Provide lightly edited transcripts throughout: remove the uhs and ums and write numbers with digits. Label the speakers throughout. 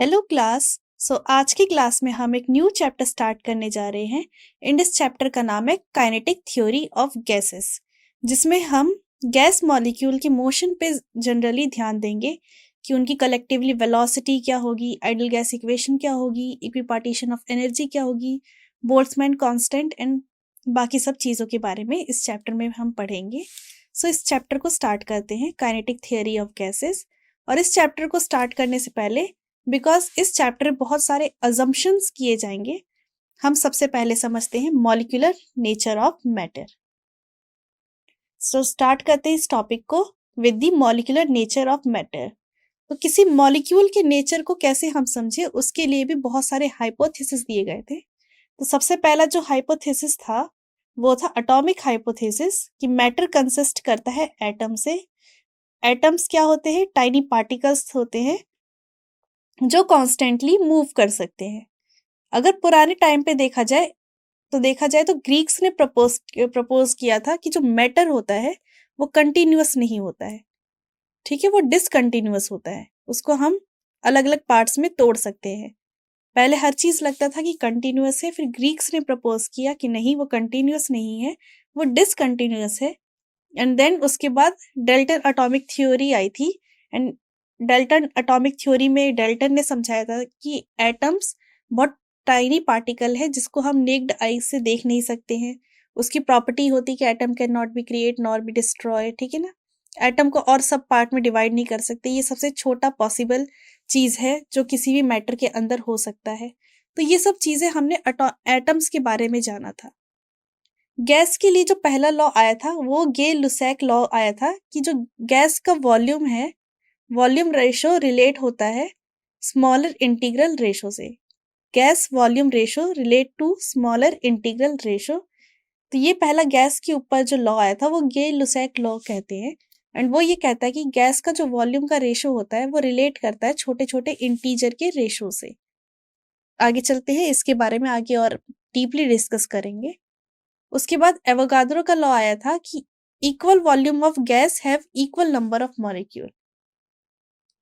Speaker 1: Hello class. आज की class में हम एक न्यू चैप्टर स्टार्ट करने जा रहे हैं। इस चैप्टर का नाम है काइनेटिक थ्योरी ऑफ गैसेस, जिसमें हम गैस मॉलिक्यूल के मोशन पे जनरली ध्यान देंगे कि उनकी कलेक्टिवली वेलोसिटी क्या होगी, आइडियल गैस इक्वेशन क्या होगी, इक्विपार्टीशन ऑफ एनर्जी क्या होगी, बोल्ट्जमैन कांस्टेंट एंड बाकी सब चीज़ों के बारे में इस चैप्टर में हम पढ़ेंगे। इस चैप्टर को स्टार्ट करते हैं, काइनेटिक थ्योरी ऑफ गैसेस। और इस चैप्टर को स्टार्ट करने से पहले, बिकॉज इस चैप्टर में बहुत सारे अजम्पशंस किए जाएंगे, हम सबसे पहले समझते हैं molecular nature of matter. Start करते हैं इस टॉपिक को with the molecular nature of matter. तो किसी मॉलिक्यूल के नेचर को कैसे हम समझे, उसके लिए भी बहुत सारे हाइपोथेसिस दिए गए थे। तो सबसे पहला जो हाइपोथेसिस था वो था एटॉमिक हाइपोथेसिस, कि मैटर कंसिस्ट करता है एटम से। एटम्स क्या होते हैं? टाइनी पार्टिकल्स होते हैं जो कॉन्स्टेंटली मूव कर सकते हैं। अगर पुराने टाइम पे देखा जाए तो ग्रीक्स ने प्रपोज किया था कि जो मैटर होता है वो कंटिन्यूअस नहीं होता है, ठीक है, वो डिसकंटिन्यूअस होता है। उसको हम अलग अलग पार्ट्स में तोड़ सकते हैं। पहले हर चीज लगता था कि कंटिन्यूअस है, फिर ग्रीक्स ने प्रपोज किया कि नहीं, वो कंटिन्यूअस नहीं है, वो डिसकंटिन्यूअस है। एंड देन उसके बाद डेल्टन एटॉमिक थ्योरी आई थी। एंड डेल्टन एटॉमिक थ्योरी में डेल्टन ने समझाया था कि एटम्स बहुत टाइनी पार्टिकल है जिसको हम नेक्ड आई से देख नहीं सकते हैं। उसकी प्रॉपर्टी होती है कि atom can not be create nor be destroy, ठीक है ना। एटम को और सब पार्ट में डिवाइड नहीं कर सकते, ये सबसे छोटा पॉसिबल चीज है जो किसी भी मैटर के अंदर हो सकता है। तो ये सब चीजें हमने एटम्स के बारे में जाना था। गैस के लिए जो पहला लॉ आया था वो गे लुसैक लॉ आया था, कि जो गैस का वॉल्यूम है, वॉल्यूम रेशो रिलेट होता है स्मॉलर इंटीग्रल रेशो से। Gas volume ratio relate to smaller integral ratio. तो ये पहला गैस के ऊपर जो लॉ आया था वो गे लुसैक लॉ कहते हैं। एंड वो ये कहता है कि गैस का जो वॉल्यूम का रेशो होता है वो रिलेट करता है छोटे छोटे इंटीजर के रेशो से। आगे चलते हैं, इसके बारे में आगे और डीपली डिस्कस करेंगे। उसके बाद एवोगाद्रो का लॉ आया था कि equal volume of guys have equal number of molecule.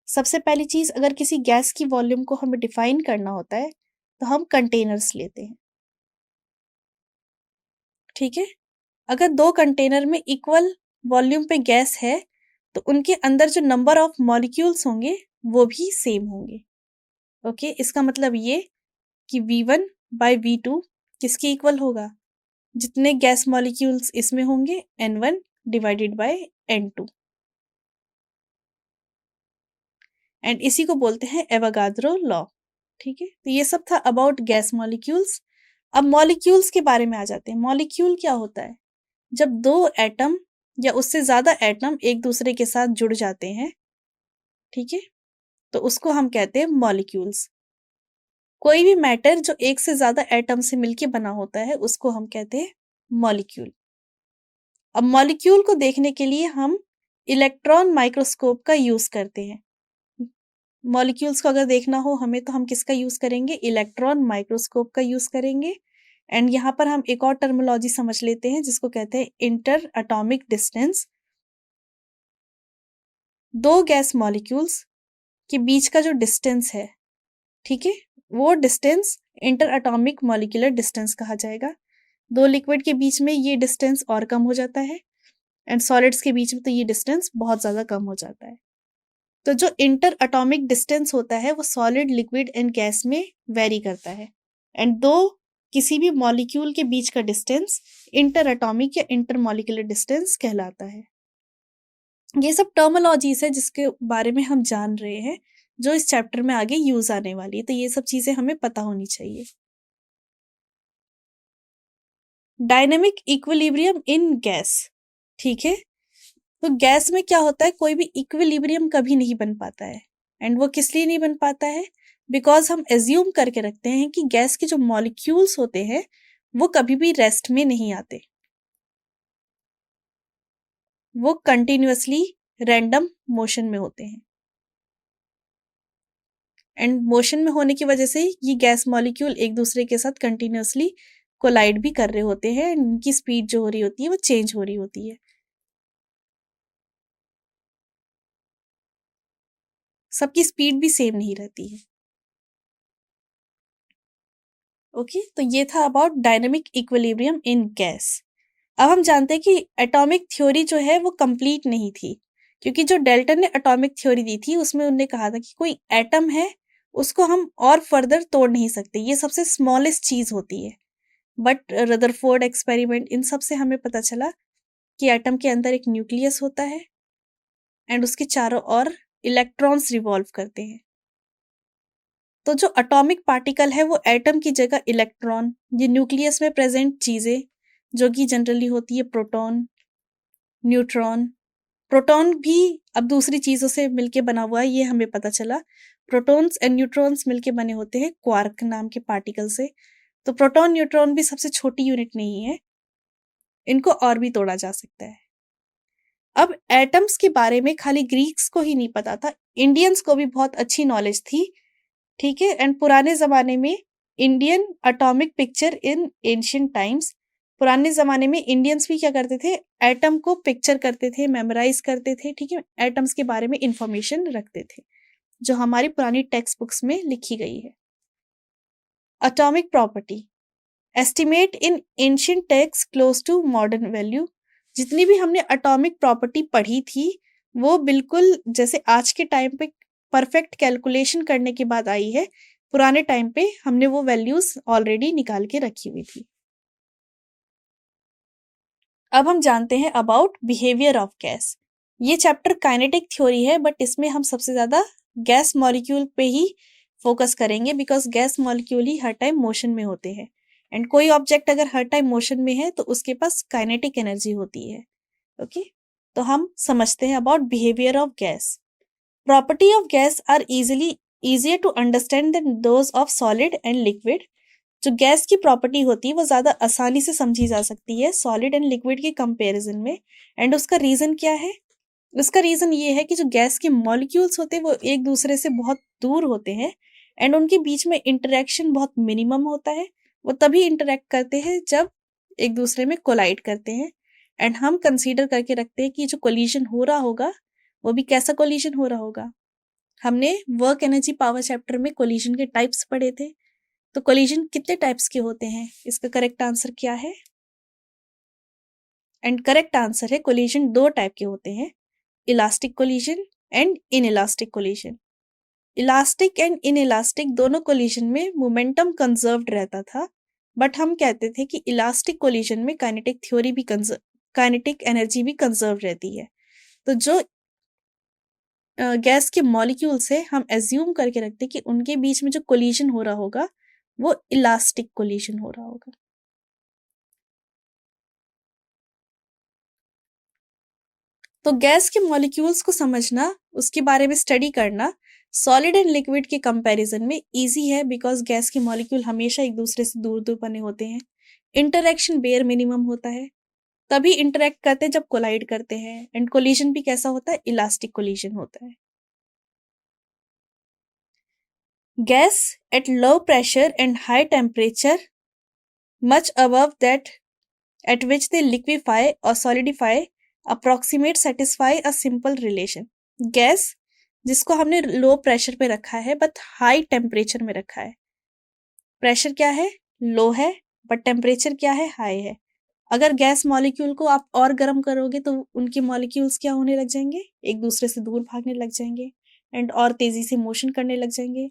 Speaker 1: सबसे पहली चीज, अगर किसी गैस की वॉल्यूम को हमें डिफाइन करना होता है तो हम कंटेनर्स लेते हैं, ठीक है। अगर दो कंटेनर में इक्वल वॉल्यूम पे गैस है तो उनके अंदर जो नंबर ऑफ मॉलिक्यूल्स होंगे वो भी सेम होंगे। ओके, इसका मतलब ये कि V1 बाय V2 किसके इक्वल होगा? जितने गैस मॉलिक्यूल्स इसमें होंगे N1 divided by N2। And इसी को बोलते हैं एवोगाद्रो लॉ, ठीक है। तो ये सब था अबाउट गैस मॉलिक्यूल्स। अब मॉलिक्यूल्स के बारे में आ जाते हैं। मॉलिक्यूल क्या होता है? जब दो एटम या उससे ज्यादा एटम एक दूसरे के साथ जुड़ जाते हैं, ठीक है, तो उसको हम कहते हैं मॉलिक्यूल्स। कोई भी मैटर जो एक से ज्यादा एटम से मिलके बना होता है उसको हम कहते हैं मॉलिक्यूल। अब मॉलिक्यूल को देखने के लिए हम इलेक्ट्रॉन माइक्रोस्कोप का यूज करते हैं। मॉलिक्यूल्स को अगर देखना हो हमें तो हम किसका यूज करेंगे? इलेक्ट्रॉन माइक्रोस्कोप का यूज करेंगे। एंड यहाँ पर हम एक और टर्मिनोलॉजी समझ लेते हैं जिसको कहते हैं इंटर एटॉमिक डिस्टेंस। दो गैस मॉलिक्यूल्स के बीच का जो डिस्टेंस है, ठीक है, वो distance inter atomic molecular distance कहा जाएगा। दो लिक्विड के बीच में ये डिस्टेंस और कम हो जाता है, एंड सॉलिड्स के बीच में तो ये डिस्टेंस बहुत ज्यादा कम हो जाता है। तो जो इंटर एटॉमिक डिस्टेंस होता है वो सॉलिड, लिक्विड एंड गैस में वेरी करता है। एंड दो किसी भी मॉलिक्यूल के बीच का डिस्टेंस इंटर एटॉमिक या इंटर मॉलिक्यूलर डिस्टेंस कहलाता है। ये सब टर्मिनोलॉजीज है जिसके बारे में हम जान रहे हैं, जो इस चैप्टर में आगे यूज आने वाली है। तो ये सब चीजें हमें पता होनी चाहिए। डायनेमिक इक्विलिब्रियम इन गैस, ठीक है। तो गैस में क्या होता है, कोई भी इक्विलिब्रियम कभी नहीं बन पाता है। एंड वो किस लिए नहीं बन पाता है? बिकॉज हम एज्यूम करके रखते हैं कि गैस के जो मॉलिक्यूल्स होते हैं वो कभी भी रेस्ट में नहीं आते, वो कंटिन्यूअसली रैंडम मोशन में होते हैं। एंड मोशन में होने की वजह से ये गैस मॉलिक्यूल एक दूसरे के साथ कंटिन्यूअसली कोलाइड भी कर रहे होते हैं, एंड उनकी स्पीड जो हो रही होती है वो चेंज हो रही होती है। सबकी स्पीड भी सेम नहीं रहती है। ओके, तो ये था about dynamic equilibrium in gas. अब हम जानते हैं कि एटॉमिक थ्योरी जो है वो कंप्लीट नहीं थी, क्योंकि जो डेल्टन ने एटॉमिक थ्योरी दी थी उसमें उन्होंने कहा था कि कोई एटम है उसको हम और फर्दर तोड़ नहीं सकते, ये सबसे स्मॉलेस्ट चीज होती है। बट रदरफोर्ड एक्सपेरिमेंट इन सब से हमें पता चला कि एटम के अंदर एक न्यूक्लियस होता है एंड उसके चारों ओर इलेक्ट्रॉन्स रिवॉल्व करते हैं। तो जो एटॉमिक पार्टिकल है वो एटम की जगह इलेक्ट्रॉन, ये न्यूक्लियस में प्रेजेंट चीजें जो कि जनरली होती है प्रोटॉन, न्यूट्रॉन। प्रोटॉन भी अब दूसरी चीजों से मिलके बना हुआ है, ये हमें पता चला। प्रोटॉन्स एंड न्यूट्रॉन्स मिलके बने होते हैं क्वार्क नाम के पार्टिकल से। तो प्रोटॉन न्यूट्रॉन भी सबसे छोटी यूनिट नहीं है, इनको और भी तोड़ा जा सकता है। अब एटम्स के बारे में खाली ग्रीक्स को ही नहीं पता था, इंडियंस को भी बहुत अच्छी नॉलेज थी। ठीक है, एंड पुराने जमाने में Indian atomic picture in ancient times, पुराने जमाने में इंडियंस भी क्या करते थे, एटम को पिक्चर करते थे, मेमोराइज करते थे। ठीक है, एटम्स के बारे में इंफॉर्मेशन रखते थे जो हमारी पुरानी टेक्स्ट बुक्स में लिखी गई है। Atomic property estimate in ancient text close to modern value. जितनी भी हमने एटॉमिक प्रॉपर्टी पढ़ी थी वो बिल्कुल जैसे आज के टाइम पे परफेक्ट कैलकुलेशन करने के बाद आई है, पुराने टाइम पे हमने वो वैल्यूज ऑलरेडी निकाल के रखी हुई थी। अब हम जानते हैं अबाउट बिहेवियर ऑफ गैस। ये चैप्टर काइनेटिक थ्योरी है, बट इसमें हम सबसे ज्यादा गैस मॉलिक्यूल पे ही फोकस करेंगे, because gas molecule he her time motion में होते हैं एंड कोई ऑब्जेक्ट अगर हर टाइम मोशन में है तो उसके पास काइनेटिक एनर्जी होती है। ओके, तो हम समझते हैं about behaviour of gas. Property of gas are easier to understand than those of solid and liquid. जो गैस की प्रॉपर्टी होती है वो ज्यादा आसानी से समझी जा सकती है सॉलिड एंड लिक्विड के कंपैरिजन में। एंड उसका रीजन क्या है? उसका रीजन ये है कि जो गैस के मॉलिक्यूल्स होते हैं वो एक दूसरे से बहुत दूर होते हैं एंड उनके बीच में इंटरेक्शन बहुत मिनिमम होता है। वो तभी इंटरेक्ट करते हैं जब एक दूसरे में कोलाइड करते हैं एंड हम कंसीडर करके रखते हैं कि जो कोलिजन हो रहा होगा वो भी कैसा कोलिजन हो रहा होगा। हमने वर्क एनर्जी पावर चैप्टर में कोलिजन के टाइप्स पढ़े थे। तो कोलिजन कितने टाइप्स के होते हैं, इसका करेक्ट आंसर क्या है? एंड करेक्ट आंसर है कोलिजन दो टाइप के होते हैं, elastic collision and inelastic collision. Elastic and inelastic दोनों कोलिजन में मोमेंटम कंजर्व्ड रहता था, बट हम कहते थे कि इलास्टिक कोलिजन में काइनेटिक एनर्जी भी कंजर्व रहती है। तो जो गैस के मॉलिक्यूल्स है हम एज्यूम करके रखते हैं कि उनके बीच में जो कोलिजन हो रहा होगा वो इलास्टिक कोलिजन हो रहा होगा। तो गैस के मॉलिक्यूल्स को समझना, उसके बारे में स्टडी करना सॉलिड एंड लिक्विड के कंपैरिजन में इजी है, बिकॉज गैस के मॉलिक्यूल हमेशा एक दूसरे से दूर दूर बने होते हैं, इंटरेक्शन बेयर मिनिमम होता है, तभी इंटरेक्ट करते हैं जब कोलाइड करते हैं एंड कोलिजन भी कैसा होता है, इलास्टिक कोलिजन होता है। Gas at low pressure and high temperature much above that at which they liquefy or solidify approximate satisfy a simple relation। Gas जिसको हमने लो प्रेशर पे रखा है बट हाई टेम्परेचर में रखा है, प्रेशर क्या है, लो है, बट टेम्परेचर क्या है, हाई है। अगर गैस मॉलिक्यूल को आप और गर्म करोगे तो उनके मॉलिक्यूल्स क्या होने लग जाएंगे, एक दूसरे से दूर भागने लग जाएंगे एंड और तेजी से मोशन करने लग जाएंगे।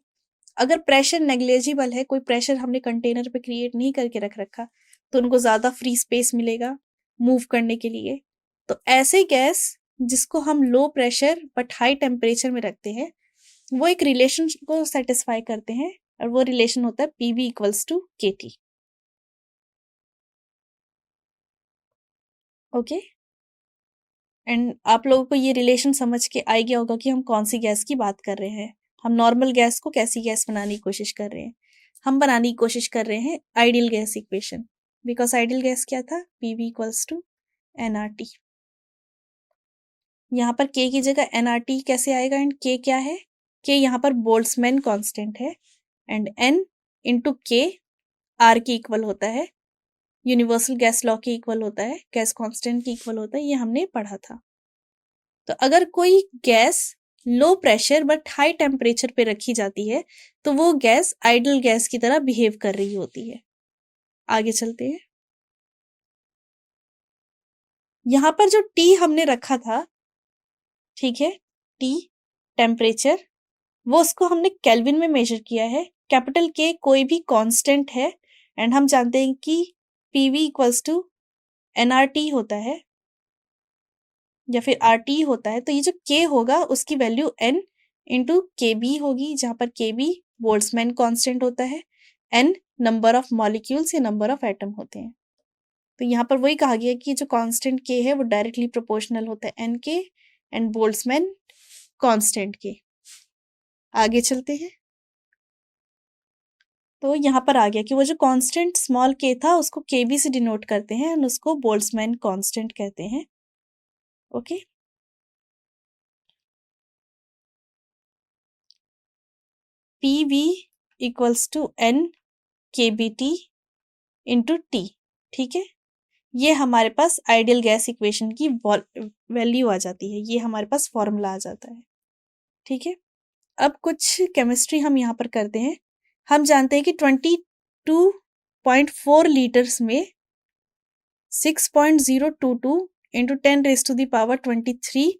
Speaker 1: अगर प्रेशर नेग्लेजिबल है, कोई प्रेशर हमने कंटेनर पे क्रिएट नहीं करके रख रखा, तो उनको ज्यादा फ्री स्पेस मिलेगा मूव करने के लिए। तो ऐसे गैस जिसको हम low pressure but high temperature में रखते हैं वो एक रिलेशन को सेटिस्फाई करते हैं और वो रिलेशन होता है PV equals to KT। Okay, and आप लोगों को ये रिलेशन समझ के आ गया होगा कि हम कौन सी गैस की बात कर रहे हैं। हम नॉर्मल गैस को कैसी गैस बनाने की कोशिश कर रहे हैं, हम बनाने की कोशिश कर रहे हैं ideal gas equation, because ideal gas क्या था, PV इक्वल्स टू nRT। यहाँ पर K की जगह nRT कैसे आएगा एंड K क्या है, K यहाँ पर बोल्ट्जमैन कांस्टेंट है and N into K R के इक्वल होता है, यूनिवर्सल गैस लॉ के इक्वल होता है, गैस कांस्टेंट के इक्वल होता है, ये हमने पढ़ा था। तो अगर कोई gas low pressure but high temperature पे रखी जाती है तो वो गैस आइडल गैस की तरह बिहेव कर रही होती है। आगे चलते हैं। यहाँ पर जो T हमने रखा था, ठीक है, T टेम्परेचर, वो उसको हमने केल्विन में मेजर किया है। कैपिटल K कोई भी कांस्टेंट है एंड हम जानते हैं कि PV इक्वल्स टू nRT होता है या फिर RT होता है। तो ये जो K होगा उसकी वैल्यू N इंटू KB होगी, जहाँ पर KB बोल्ट्जमैन कांस्टेंट होता है, N नंबर ऑफ मॉलिक्यूल्स या नंबर ऑफ एटम होते हैं। तो यहाँ पर वही कहा गया कि जो कांस्टेंट K है वो डायरेक्टली प्रोपोर्शनल होता है N के एंड बोल्ट्जमैन कांस्टेंट के। आगे चलते हैं। तो यहाँ पर आ गया कि वो जो कांस्टेंट स्मॉल k था उसको KB से डिनोट करते हैं एंड उसको बोल्ट्जमैन कांस्टेंट कहते हैं। Okay, PV equals to N KBT into T, ठीक है। ये हमारे पास आइडियल गैस इक्वेशन की वैल्यू आ जाती है, ये हमारे पास फॉर्मूला आ जाता है, ठीक है। अब कुछ केमिस्ट्री हम यहाँ पर करते हैं। हम जानते हैं कि 22.4 लीटर्स में 6.022 इंटू 10⁻23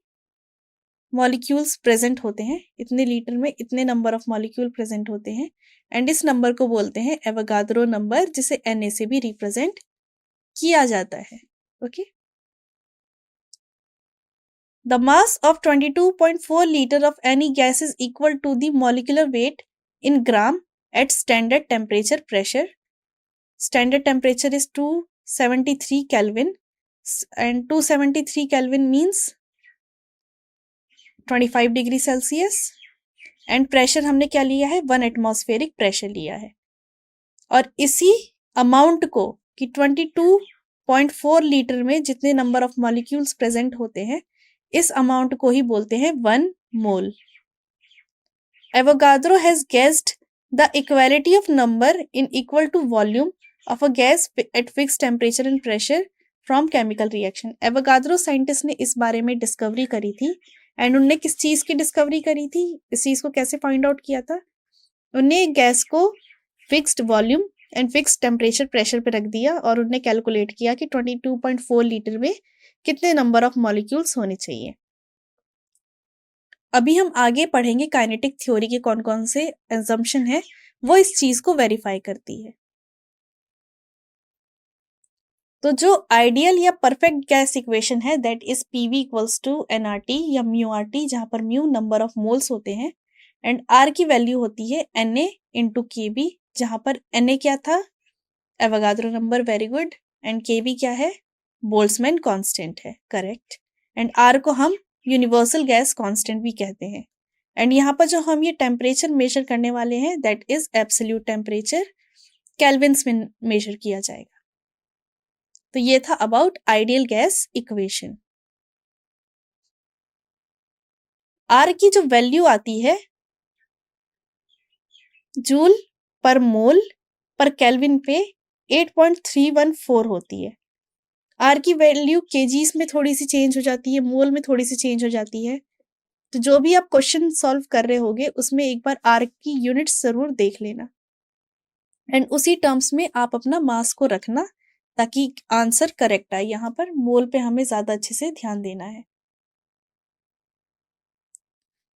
Speaker 1: मॉलिक्यूल्स प्रेजेंट होते हैं। इतने लीटर में इतने नंबर ऑफ मॉलिक्यूल प्रेजेंट होते हैं एंड इस नंबर को बोलते हैं एवोगाद्रो नंबर, जिसे Na से भी रिप्रेजेंट किया जाता है। Okay, the mass of 22.4 litre of any gas is equal to the molecular weight in gram at standard temperature pressure. Standard temperature is 273 Kelvin and 273 Kelvin means 25 degree Celsius and pressure हमने क्या लिया है, 1 atmospheric pressure लिया है। और इसी amount को कि 22.4 लीटर में जितने नंबर ऑफ मॉलिक्यूल्स प्रेजेंट होते हैं, इस अमाउंट को ही बोलते हैं 1 mole. Avogadro has guessed the equality of number in equal to volume of a gas at fixed temperature and pressure from chemical reaction. Avogadro scientist ने इस बारे में डिस्कवरी करी थी एंड उनने किस चीज की डिस्कवरी करी थी, इस चीज को कैसे फाइंड आउट किया था, उनने गैस को fixed volume and fixed temperature pressure पे रख दिया और उनने कैलकुलेट किया कि 22.4 लीटर में कितने नंबर ऑफ मॉलिक्यूल्स होने चाहिए। अभी हम आगे पढ़ेंगे काइनेटिक थ्योरी के कौन कौन से एजम्पशन है वो इस चीज को वेरीफाई करती है। तो जो आइडियल या परफेक्ट गैस इक्वेशन है that is PV equals to nRT या μRT, जहां पर म्यू नंबर ऑफ मोल्स होते हैं एंड R की वैल्यू होती है Na इंटू KB, जहां पर Na क्या था, Avogadro number, very good, and KB क्या है, बोल्ट्जमैन कांस्टेंट है, करेक्ट। एंड R को हम यूनिवर्सल गैस कांस्टेंट भी कहते हैं। एंड यहाँ पर जो हम ये टेम्परेचर मेजर करने वाले हैं that is absolute temperature, Kelvin's में मेजर किया जाएगा। तो ये था about ideal gas equation. R की जो वैल्यू आती है जूल पर मोल पर केल्विन पे 8.314 होती है। R की वैल्यू केजीज में थोड़ी सी चेंज हो जाती है, मोल में थोड़ी सी चेंज हो जाती है। तो जो भी आप क्वेश्चन सॉल्व कर रहे होगे उसमें एक बार R की यूनिट्स जरूर देख लेना एंड उसी टर्म्स में आप अपना मास को रखना ताकि आंसर करेक्ट आए। यहाँ पर मोल पे हमें ज्यादा अच्छे से ध्यान देना है।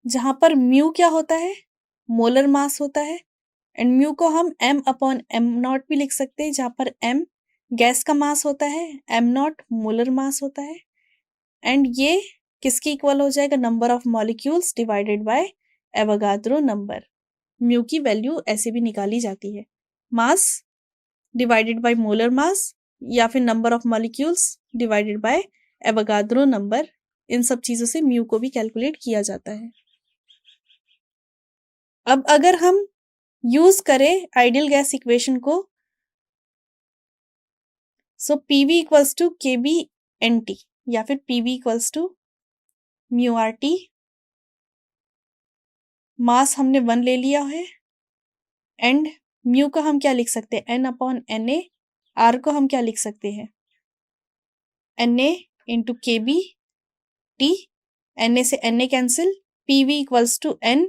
Speaker 1: जहां पर म्यू क्या होता है, मोलर मास होता है एंड म्यू को हम m/m0 भी लिख सकते हैं, जहां पर m गैस का मास होता है, m0 मोलर मास होता है एंड ये किसके इक्वल हो जाएगा, number of molecules divided by Avogadro number. Mu की वैल्यू ऐसे भी निकाली जाती है, mass divided by molar mass या फिर number of molecules divided by Avogadro number. इन सब चीजों से म्यू को भी कैलकुलेट किया जाता है। अब अगर हम यूज करें आइडियल गैस इक्वेशन को, सो PV इक्वल्स टू KB/NT या फिर PV इक्वल्स टू μRT। मास हमने 1 ले लिया है एंड म्यू को हम क्या लिख सकते हैं, N/Na। R को हम क्या लिख सकते हैं, Na इंटू KB/T। Na से Na cancel PV equals to N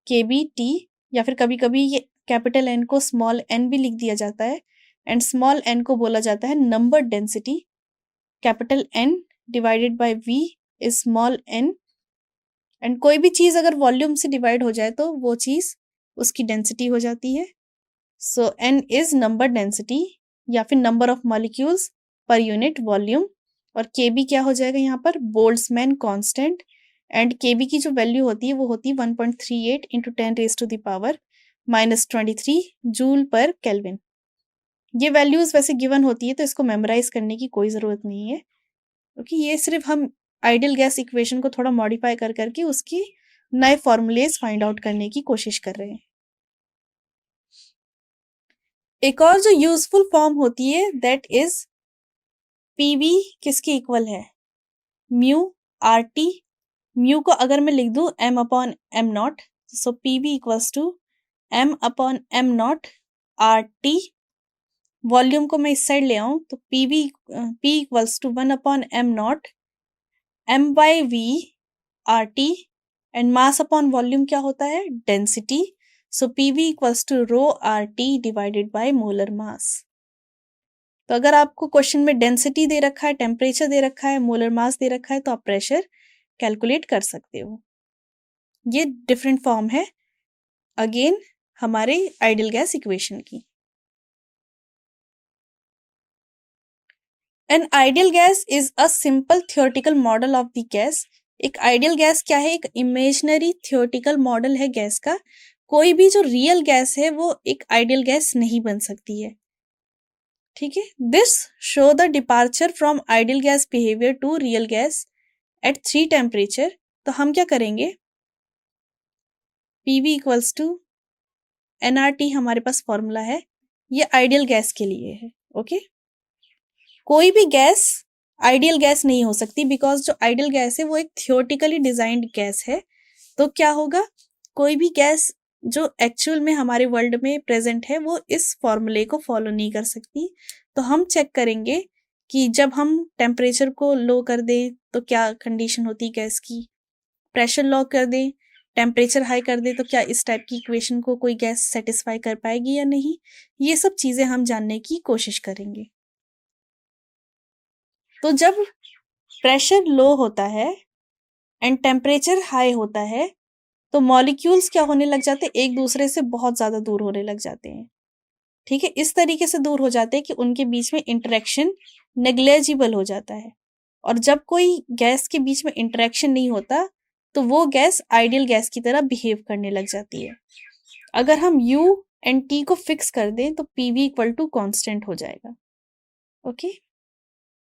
Speaker 1: KBT, या फिर कभी कभी ये कैपिटल N को स्मॉल n भी लिख दिया जाता है, एंड स्मॉल n को बोला जाता है number density. Capital N divided by V is small n, and कोई भी चीज अगर वॉल्यूम से डिवाइड हो जाए तो वो चीज उसकी डेंसिटी हो जाती है। सो N इज नंबर डेंसिटी या फिर number of molecules per unit volume, और KB क्या हो जाएगा यहाँ पर, बोल्ट्जमैन कांस्टेंट, एंड KB की जो वैल्यू होती है वो होती है 1.38 इंटू 10⁻⁻³ जूल पर केल्विन। ये वैल्यूज वैसे गिवन होती है तो इसको मेमोराइज करने की कोई ज़रूरत नहीं है, क्योंकि ये सिर्फ हम आइडियल गैस इक्वेशन को थोड़ा मॉडिफाई कर करके उसकी नए फॉर्मूलेज फाइंड आउट करने की कोशिश कर रहे हैं। एक और जो यूजफुल फॉर्म होती है दैट इज PV किसके इक्वल है, म्यू RT। म्यू को अगर मैं लिख दूं m/m0, so PV equals to m/m0 RT। Volume को मैं इस साइड ले आऊं तो P equals to 1/m0 m/v RT, and mass upon volume क्या होता है, density. So PV equals to rho RT divided by molar mass. तो अगर आपको क्वेश्चन में डेंसिटी दे रखा है, टेम्परेचर दे रखा है, मोलर मास दे रखा है, तो आप प्रेशर कैलकुलेट कर सकते हो। ये डिफरेंट फॉर्म है अगेन हमारे आइडियल गैस इक्वेशन की। An ideal gas is a simple theoretical model of the gas. एक आइडियल गैस क्या है, एक इमेजिनरी थियोरेटिकल मॉडल है गैस का। कोई भी जो रियल गैस है वो एक आइडियल गैस नहीं बन सकती है, ठीक है। This show the departure from ideal gas behaviour to real gas at 3 temperature. तो हम क्या करेंगे, PV इक्वल्स टू nRT हमारे पास फॉर्मूला है, ये आइडियल गैस के लिए है, ओके। कोई भी गैस आइडियल गैस नहीं हो सकती, बिकॉज जो आइडियल गैस है वो एक थियोरेटिकली डिजाइंड गैस है। तो क्या होगा, कोई भी गैस जो एक्चुअल में हमारे वर्ल्ड में प्रेजेंट है वो इस फॉर्मूले को फॉलो नहीं कर सकती। तो हम चेक करेंगे कि जब हम टेम्परेचर को लो कर दें तो क्या कंडीशन होती है गैस की, प्रेशर लो कर दें, टेम्परेचर हाई कर दें, तो क्या इस टाइप की इक्वेशन को कोई गैस सेटिस्फाई कर पाएगी या नहीं। ये सब चीजें हम जानने की कोशिश करेंगे। तो जब प्रेशर लो होता है एंड टेम्परेचर हाई होता है तो मॉलिक्यूल्स क्या होने लग जाते हैं, एक दूसरे से बहुत ज्यादा दूर होने लग जाते हैं, ठीक है। इस तरीके से दूर हो जाते हैं कि उनके बीच में इंटरेक्शन नेग्लेजिबल हो जाता है। और जब कोई गैस के बीच में इंटरेक्शन नहीं होता तो वो गैस आइडियल गैस की तरह बिहेव करने लग जाती है। अगर हम U एंड T को फिक्स कर दें तो PV इक्वल टू कॉन्स्टेंट हो जाएगा, ओके।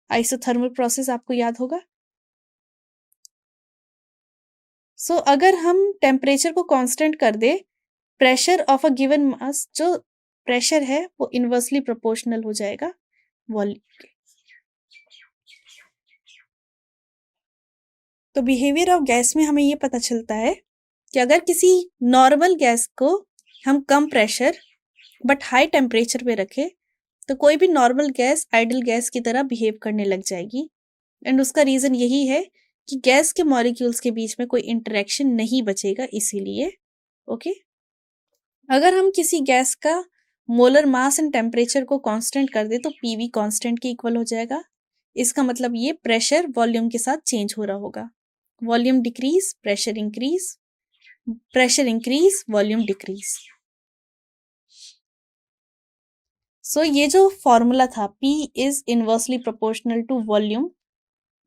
Speaker 1: आइसोथर्मल प्रोसेस आपको याद होगा। सो अगर हम टेम्परेचर को कांस्टेंट कर दे, pressure of a given mass, जो प्रेशर है वो इनवर्सली प्रोपोर्शनल हो जाएगा वॉल्यूम के। तो बिहेवियर ऑफ गैस में हमें ये पता चलता है कि अगर किसी नॉर्मल गैस को हम कम प्रेशर बट हाई टेम्परेचर पे रखें तो कोई भी नॉर्मल गैस आइडियल गैस की तरह बिहेव करने लग जाएगी। एंड उसका रीजन यही है कि गैस के मॉलिक्यूल्स के बीच में कोई इंटरेक्शन नहीं बचेगा, इसीलिए, ओके। अगर हम किसी गैस का मोलर मास एंड टेम्परेचर को कांस्टेंट कर दे तो PV कांस्टेंट के इक्वल हो जाएगा। इसका मतलब ये प्रेशर वॉल्यूम के साथ चेंज हो रहा होगा, volume decrease pressure increase, pressure increase volume decrease. So ये जो फॉर्मूला था P is inversely proportional to volume,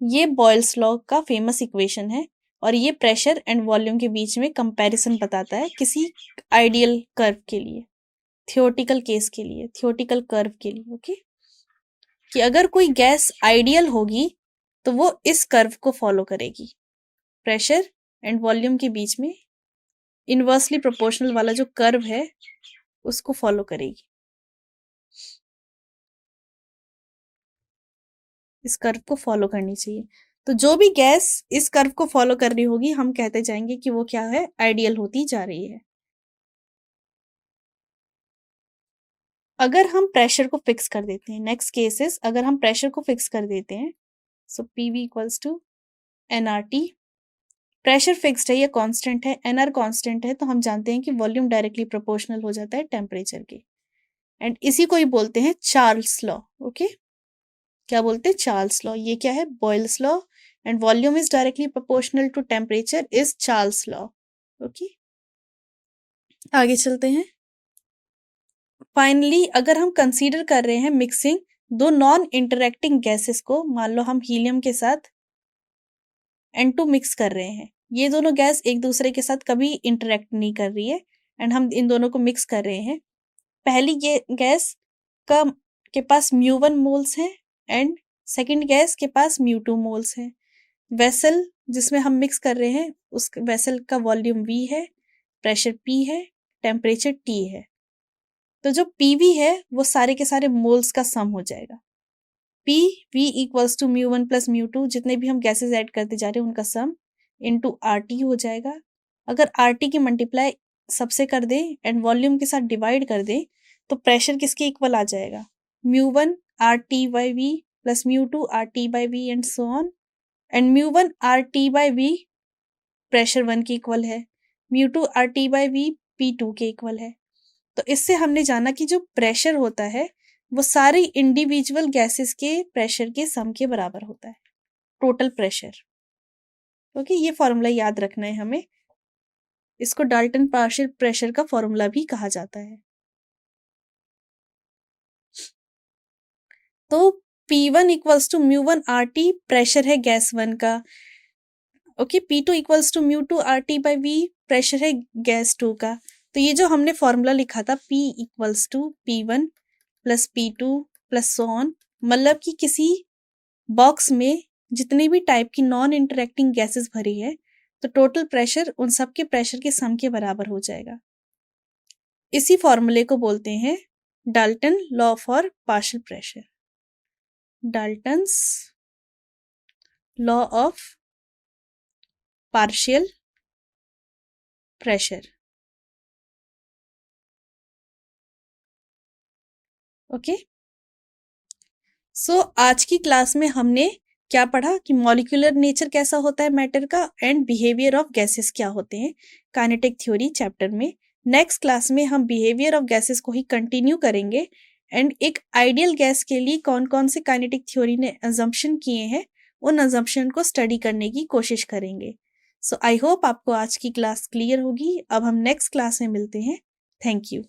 Speaker 1: ये बॉयल्स लॉ का फेमस इक्वेशन है, और ये प्रेशर एंड वॉल्यूम के बीच में कंपैरिजन बताता है किसी आइडियल कर्व के लिए, थियोरेटिकल केस के लिए, थियोरेटिकल कर्व के लिए, ओके। कि अगर कोई गैस आइडियल होगी तो वो इस कर्व को फॉलो करेगी, प्रेशर एंड वॉल्यूम के बीच में इनवर्सली प्रोपोर्शनल वाला जो कर्व है उसको फॉलो करेगी, इस कर्व को फॉलो करनी चाहिए। तो जो भी गैस इस कर्व को फॉलो कर रही होगी हम कहते जाएंगे कि वो क्या है, आइडियल होती जा रही है। अगर हम प्रेशर को फिक्स कर देते हैं, नेक्स्ट केसेस अगर हम प्रेशर को फिक्स कर देते हैं, so PV equals to nRT। Pressure fixed है या कांस्टेंट है, एनआर कांस्टेंट है, तो हम जानते हैं कि वॉल्यूम डायरेक्टली प्रोपोर्शनल हो जाता है टेम्परेचर के। एंड इसी को ही बोलते हैं चार्ल्स लॉ। ओके, क्या बोलते हैं? Charles law. ये क्या है? Boyle's law. And volume is directly proportional to temperature is Charles law. Okay, आगे चलते हैं। फाइनली अगर हम कंसीडर कर रहे हैं मिक्सिंग दो नॉन इंटरेक्टिंग गैसेस को, मान लो हम हीलियम के साथ N2 मिक्स कर रहे हैं, ये दोनों गैस एक दूसरे के साथ कभी इंटरेक्ट नहीं कर रही है, एंड हम इन दोनों को मिक्स कर रहे हैं। पहली गैस का के पास μ1 मोल्स हैं एंड सेकंड गैस के पास μ2 मोल्स हैं। वेसल जिसमें हम मिक्स कर रहे हैं उस वेसल का वॉल्यूम V है, प्रेशर P है, टेम्परेचर T है। तो जो PV है वो सारे के सारे मोल्स का सम हो जाएगा। PV इक्वल्स टू μ1 प्लस μ2, जितने भी हम गैसेस ऐड करते जा रहे हैं उनका सम इनटू RT हो जाएगा। अगर RT की मल्टीप्लाई सबसे कर दे एंड वॉल्यूम के साथ डिवाइड कर दे तो प्रेशर किसके इक्वल आ जाएगा? μ1 RT by V plus μ2 RT by V and so on. And μ1 RT by V pressure 1 के इक्वल है, μ2 RT बाई V P2 के इक्वल है। तो इससे हमने जाना कि जो प्रेशर होता है वो सारी इंडिविजुअल गैसेस के प्रेशर के सम के बराबर होता है, टोटल प्रेशर। ओके, ये फॉर्मूला याद रखना है हमें। इसको डाल्टन पार्शियल प्रेशर का फॉर्मूला भी कहा जाता है। तो P1 equals to μ1 RT pressure है गैस 1 का। Okay, P2 equals to μ2 RT by V pressure है गैस 2 का। तो ये जो हमने फॉर्मूला लिखा था P equals to P1 plus P2 plus so on, मतलब कि किसी बॉक्स में जितनी भी टाइप की नॉन इंटरेक्टिंग गैसेस भरी है तो टोटल प्रेशर उन सब के प्रेशर के सम के बराबर हो जाएगा। इसी फॉर्मूले को बोलते हैं Dalton law for partial pressure, Dalton's law of partial pressure. Okay, so आज की क्लास में हमने क्या पढ़ा कि मॉलिक्यूलर नेचर कैसा होता है मैटर का एंड बिहेवियर ऑफ गैसेस क्या होते हैं काइनेटिक थ्योरी चैप्टर में। नेक्स्ट क्लास में हम बिहेवियर ऑफ गैसेस को ही कंटिन्यू करेंगे एंड एक आइडियल गैस के लिए कौन कौन से काइनेटिक थ्योरी ने अजम्पशन किए हैं उन अजम्पशन को स्टडी करने की कोशिश करेंगे। सो आई होप आपको आज की क्लास क्लियर होगी। अब हम नेक्स्ट क्लास में मिलते हैं। Thank you.